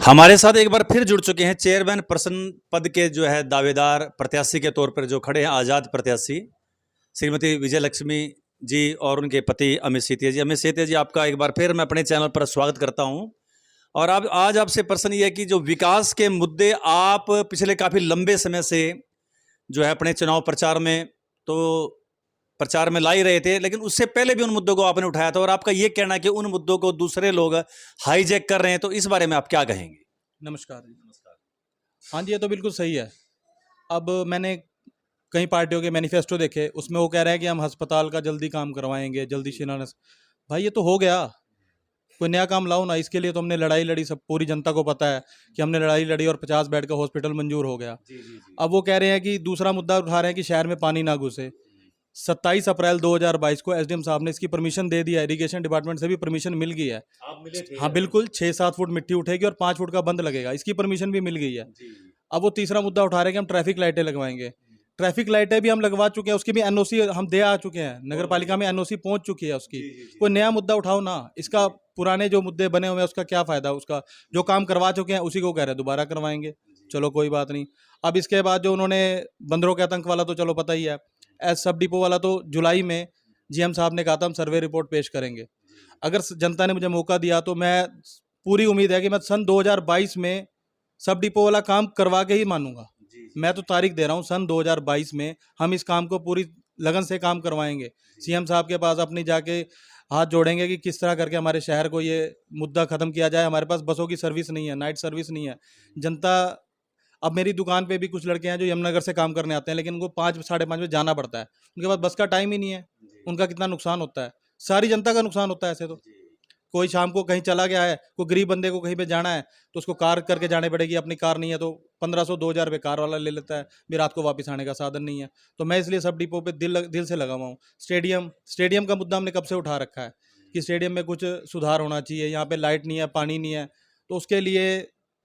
हमारे साथ एक बार फिर जुड़ चुके हैं चेयरमैन प्रसन्न पद के जो है दावेदार प्रत्याशी के तौर पर जो खड़े हैं आज़ाद प्रत्याशी श्रीमती विजय लक्ष्मी जी और उनके पति अमित सेतिया जी। अमित सेतिया जी, आपका एक बार फिर मैं अपने चैनल पर स्वागत करता हूं। और अब आज आपसे प्रश्न ये है कि जो विकास के मुद्दे आप पिछले काफ़ी लंबे समय से जो है अपने चुनाव प्रचार में ला ही रहे थे, लेकिन उससे पहले भी उन मुद्दों को आपने उठाया था और आपका ये कहना है कि उन मुद्दों को दूसरे लोग हाईजैक कर रहे हैं, तो इस बारे में आप क्या कहेंगे? नमस्कार जी। नमस्कार। हाँ जी, ये तो बिल्कुल सही है। अब मैंने कई पार्टियों के मैनिफेस्टो देखे, उसमें वो कह रहे हैं कि हम अस्पताल का जल्दी काम करवाएंगे, जल्दी शिलान्यास। भाई ये तो हो गया, कोई नया काम लाओ ना। इसके लिए तो हमने लड़ाई लड़ी, सब पूरी जनता को पता है कि हमने लड़ाई लड़ी और 50 बेड का हॉस्पिटल मंजूर हो गया। अब वो कह रहे हैं कि दूसरा मुद्दा उठा रहे हैं कि शहर में पानी ना घुसे। 27 अप्रैल 2022 को एसडीएम साहब ने इसकी परमिशन दे दिया है, इरिगेशन डिपार्टमेंट से भी परमिशन मिल गई है। आप मिले थे? हाँ बिल्कुल, 6-7 फुट मिट्टी उठेगी और 5 फुट का बंद लगेगा, इसकी परमिशन भी मिल गई है। अब वो तीसरा मुद्दा उठा रहे हैं कि हम ट्रैफिक लाइटें लगवाएंगे। ट्रैफिक लाइटें भी हम लगवा चुके हैं, उसकी भी एनओसी हम दे आ चुके हैं, नगर पालिका में एनओसी पहुंच चुकी है उसकी। कोई नया मुद्दा उठाओ ना, इसका पुराने जो मुद्दे बने हुए हैं उसका क्या फायदा? उसका जो काम करवा चुके हैं उसी को कह रहे हैं दोबारा करवाएंगे। चलो कोई बात नहीं। अब इसके बाद जो उन्होंने बंदरों के आतंक वाला तो चलो पता ही है, एस सब डिपो वाला तो जुलाई में जीएम साहब ने कहा था हम सर्वे रिपोर्ट पेश करेंगे। अगर जनता ने मुझे मौका दिया तो मैं पूरी उम्मीद है कि मैं सन 2022 में सब डिपो वाला काम करवा के ही मानूंगा। मैं तो तारीख दे रहा हूँ, सन 2022 में हम इस काम को पूरी लगन से काम करवाएंगे। सीएम साहब के पास अपनी जाके हाथ जोड़ेंगे कि किस तरह करके हमारे शहर को ये मुद्दा ख़त्म किया जाए। हमारे पास बसों की सर्विस नहीं है, नाइट सर्विस नहीं है। जनता, अब मेरी दुकान पे भी कुछ लड़के हैं जो यमुनानगर से काम करने आते हैं, लेकिन उनको 5 साढ़े 5 बजे जाना पड़ता है, उनके पास बस का टाइम ही नहीं है। उनका कितना नुकसान होता है, सारी जनता का नुकसान होता है। ऐसे तो कोई शाम को कहीं चला गया है, कोई गरीब बंदे को कहीं पे जाना है तो उसको कार करके जाने पड़ेगी, अपनी कार नहीं है तो 1500-2000 रुपये कार वाला ले लेता है, भी रात को वापस आने का साधन नहीं है। तो मैं इसलिए सब डिपो पे दिल से लगा हुआ हूँ। स्टेडियम का मुद्दा हमने कब से उठा रखा है कि स्टेडियम में कुछ सुधार होना चाहिए। यहाँ पे लाइट नहीं है, पानी नहीं है, तो उसके लिए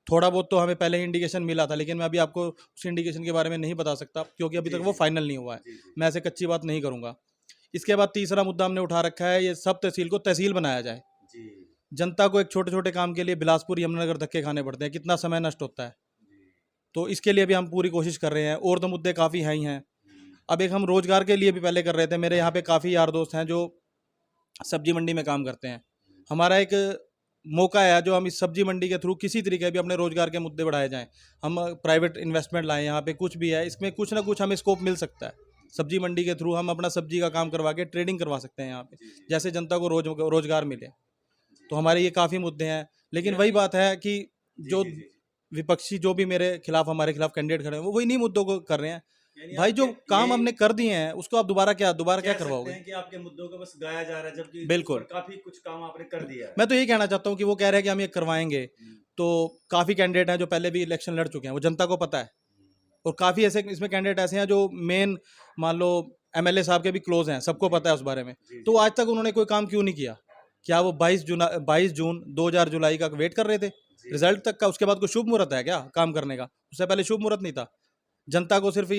थोड़ा बहुत तो हमें पहले ही इंडिकेशन मिला था, लेकिन मैं अभी आपको उस इंडिकेशन के बारे में नहीं बता सकता क्योंकि अभी तक वो फाइनल नहीं हुआ है। मैं ऐसे कच्ची बात नहीं करूँगा। इसके बाद तीसरा मुद्दा हमने उठा रखा है, ये सब तहसील को तहसील बनाया जाए। जनता को एक छोटे छोटे काम के लिए बिलासपुर यमुनानगर धक्के खाने पड़ते हैं, कितना समय नष्ट होता है। तो इसके लिए भी हम पूरी कोशिश कर रहे हैं। और तो मुद्दे काफ़ी हैं ही हैं। अब एक हम रोजगार के लिए भी पहले कर रहे थे। मेरे यहाँ पे काफ़ी यार दोस्त हैं जो सब्जी मंडी में काम करते हैं। हमारा एक मौका है जो हम इस सब्जी मंडी के थ्रू किसी तरीके भी अपने रोजगार के मुद्दे बढ़ाए जाएं। हम प्राइवेट इन्वेस्टमेंट लाएं, यहाँ पे कुछ भी है, इसमें कुछ ना कुछ हमें स्कोप मिल सकता है। सब्जी मंडी के थ्रू हम अपना सब्जी का काम करवा के ट्रेडिंग करवा सकते हैं यहाँ पे, जैसे जनता को रोजगार मिले। तो हमारे ये काफ़ी मुद्दे हैं। लेकिन वही बात है कि जो विपक्षी जो भी मेरे खिलाफ, हमारे खिलाफ कैंडिडेट खड़े हैं, वो इन्हीं मुद्दों को कर रहे हैं। भाई जो काम हमने कर दिए हैं उसको आप दोबारा क्या करवाओगे? कि आपके मुद्दों को बस गाया जा रहा है, जबकि बिल्कुल, काफी कुछ काम आपने कर दिया है। मैं तो यही कहना चाहता हूँ कि वो कह रहे हैं कि हम ये करवाएंगे। तो काफ़ी कैंडिडेट हैं जो पहले भी इलेक्शन लड़ चुके हैं, वो जनता को पता है। और काफ़ी ऐसे इसमें कैंडिडेट ऐसे हैं जो मेन, मान लो एमएलए साहब के भी क्लोज हैं, सबको पता है उस बारे में। तो आज तक उन्होंने कोई काम क्यों नहीं किया? क्या वो 22 जून 2000 जुलाई का वेट कर रहे थे रिजल्ट तक का? उसके बाद कोई शुभ मुहूर्त है क्या काम करने का? उससे पहले शुभ मुहूर्त नहीं था। जनता को सिर्फ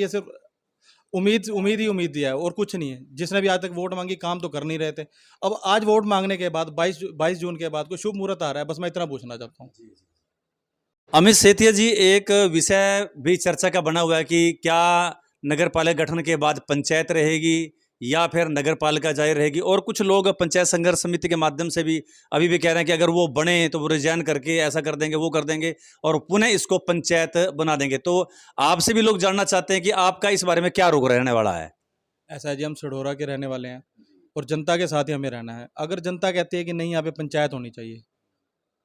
उम्मीद दिया है और कुछ नहीं है। जिसने भी आज तक वोट मांगी, काम तो कर नहीं रहे थे। अब आज वोट मांगने के बाद 22 जून के बाद कोई शुभ मुहूर्त आ रहा है, बस मैं इतना पूछना चाहता हूँ। अमित सेतिया जी, एक विषय भी चर्चा का बना हुआ है कि क्या नगर पालिका गठन के बाद पंचायत रहेगी या फिर नगर पालिका जारी रहेगी। और कुछ लोग पंचायत संघर्ष समिति के माध्यम से भी अभी भी कह रहे हैं कि अगर वो बने तो वो रिजाइन करके ऐसा कर देंगे, वो कर देंगे और पुनः इसको पंचायत बना देंगे। तो आपसे भी लोग जानना चाहते हैं कि आपका इस बारे में क्या रुख रहने वाला है? ऐसा है जी, हम सढौरा के रहने वाले हैं और जनता के साथ ही हमें रहना है। अगर जनता कहती है कि नहीं यहाँ पे पंचायत होनी चाहिए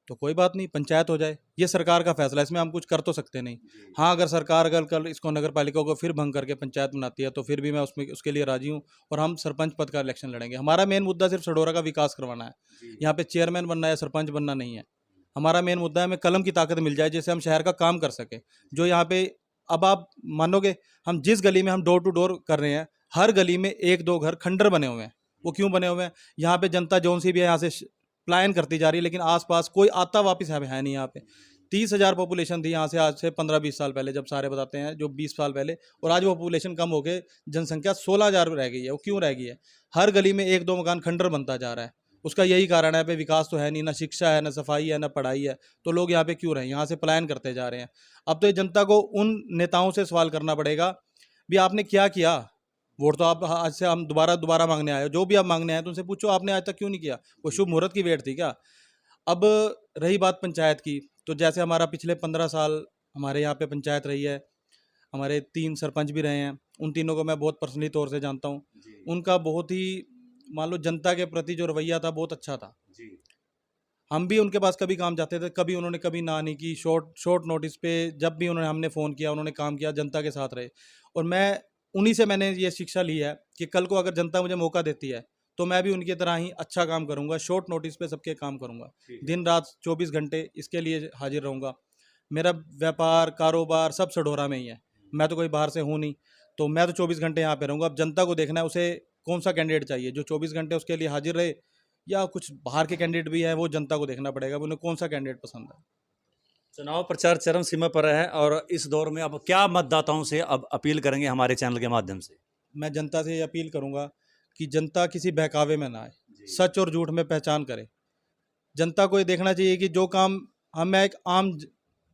तो कोई बात नहीं, पंचायत हो जाए। ये सरकार का फैसला है, इसमें हम कुछ कर तो सकते नहीं। हाँ, अगर सरकार अगर कल इसको नगर पालिका को फिर भंग करके पंचायत बनाती है तो फिर भी मैं उसके लिए राजी हूँ और हम सरपंच पद का इलेक्शन लड़ेंगे। हमारा मेन मुद्दा सिर्फ सढौरा का विकास करवाना है। यहाँ पे चेयरमैन बनना है, सरपंच बनना नहीं है। हमारा मेन मुद्दा है हमें कलम की ताकत मिल जाए जिससे हम शहर का काम कर सकें। जो यहाँ पे, अब आप मानोगे, हम जिस गली में हम डोर टू डोर कर रहे हैं, हर गली में 1-2 घर खंडर बने हुए हैं। वो क्यों बने हुए हैं? यहाँ पे जनता जौन सी भी है यहाँ से पलायन करती जा रही है, लेकिन आसपास कोई आता वापस है नहीं। यहाँ पे 30,000 पॉपुलेशन थी यहाँ से आज से 15-20 साल पहले, जब सारे बताते हैं जो 20 साल पहले, और आज वो पॉपुलेशन कम हो गए, जनसंख्या 16,000 रह गई है। वो क्यों रह गई है? हर गली में 1-2 मकान खंडर बनता जा रहा है। उसका यही कारण है, पे विकास तो है नहीं, ना शिक्षा है, ना सफाई है, ना पढ़ाई है, तो लोग यहाँ पे क्यों रहे, यहाँ से पलायन करते जा रहे हैं। अब तो ये जनता को उन नेताओं से सवाल करना पड़ेगा, भी आपने क्या किया। वोट तो आप आज से हम दोबारा दोबारा मांगने आए हो, जो भी आप मांगने आए तो उनसे पूछो आपने आज तक क्यों नहीं किया, कोई शुभ मुहूर्त की वेट थी क्या। अब रही बात पंचायत की, तो जैसे हमारा पिछले 15 साल हमारे यहाँ पे पंचायत रही है, हमारे 3 सरपंच भी रहे हैं, उन तीनों को मैं बहुत पर्सनली तौर से जानता हूँ। उनका बहुत ही, मान लो, जनता के प्रति जो रवैया था बहुत अच्छा था। हम भी उनके पास कभी काम जाते थे, कभी उन्होंने कभी ना नहीं की, शॉर्ट नोटिस पे जब भी उन्होंने हमने फ़ोन किया उन्होंने काम किया, जनता के साथ रहे। और मैं उन्हीं से मैंने ये शिक्षा ली है कि कल को अगर जनता मुझे मौका देती है तो मैं भी उनकी तरह ही अच्छा काम करूँगा, शॉर्ट नोटिस पे सबके काम करूँगा, दिन रात 24 घंटे इसके लिए हाजिर रहूँगा। मेरा व्यापार कारोबार सब सढौरा में ही है, मैं तो कोई बाहर से हूँ नहीं, तो मैं तो 24 घंटे यहाँ पे रहूँगा। अब जनता को देखना है उसे कौन सा कैंडिडेट चाहिए जो 24 घंटे उसके लिए हाजिर रहे, या कुछ बाहर के कैंडिडेट भी हैं, वो जनता को देखना पड़ेगा उन्हें कौन सा कैंडिडेट पसंद है। चुनाव प्रचार चरम सीमा पर है और इस दौर में अब क्या मतदाताओं से अब अपील करेंगे हमारे चैनल के माध्यम से? मैं जनता से ये अपील करूंगा कि जनता किसी बहकावे में ना आए, सच और झूठ में पहचान करे। जनता को ये देखना चाहिए कि जो काम मैं एक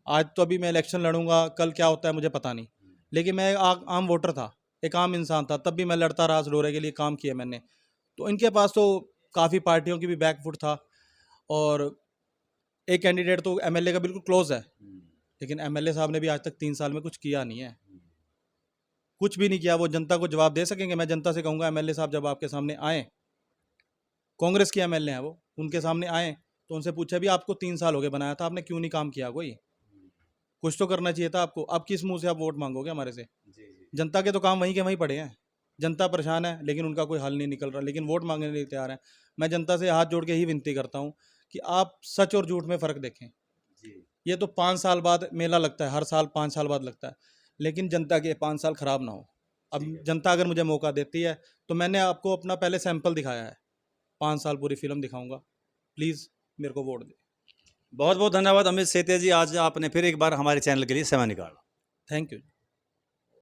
आज तो अभी मैं इलेक्शन लड़ूंगा, कल क्या होता है मुझे पता नहीं, लेकिन मैं एक आम वोटर था, एक आम इंसान था, तब भी मैं लड़ता रहा, सढौरे के लिए काम किए मैंने। तो इनके पास तो काफ़ी पार्टियों की भी बैकफुट था, और एक कैंडिडेट तो एमएलए का बिल्कुल क्लोज है, लेकिन एमएलए साहब ने भी आज तक 3 साल में कुछ किया नहीं है, कुछ भी नहीं किया। वो जनता को जवाब दे सकेंगे? मैं जनता से कहूँगा एमएलए साहब जब आपके सामने आए, कांग्रेस के एमएलए हैं वो, उनके सामने आए तो उनसे पूछे भी आपको 3 साल हो गए बनाया था, आपने क्यों नहीं काम किया, कोई कुछ तो करना चाहिए था आपको। अब किस मुंह से आप वोट मांगोगे हमारे से? जनता के तो काम वहीं के वहीं पड़े हैं, जनता परेशान है लेकिन उनका कोई हल नहीं निकल रहा, लेकिन वोट मांगने के लिए तैयार है। मैं जनता से हाथ जोड़ के ही विनती करता हूँ कि आप सच और झूठ में फ़र्क देखें। ये तो 5 साल बाद मेला लगता है, हर साल 5 साल बाद लगता है, लेकिन जनता के 5 साल खराब ना हो। अब जनता अगर मुझे मौका देती है तो मैंने आपको अपना पहले सैंपल दिखाया है, 5 साल पूरी फिल्म दिखाऊंगा, प्लीज़ मेरे को वोट दें। बहुत बहुत धन्यवाद अमित सेतिया जी, आज आपने फिर एक बार हमारे चैनल के लिए समय निकाला। Thank you.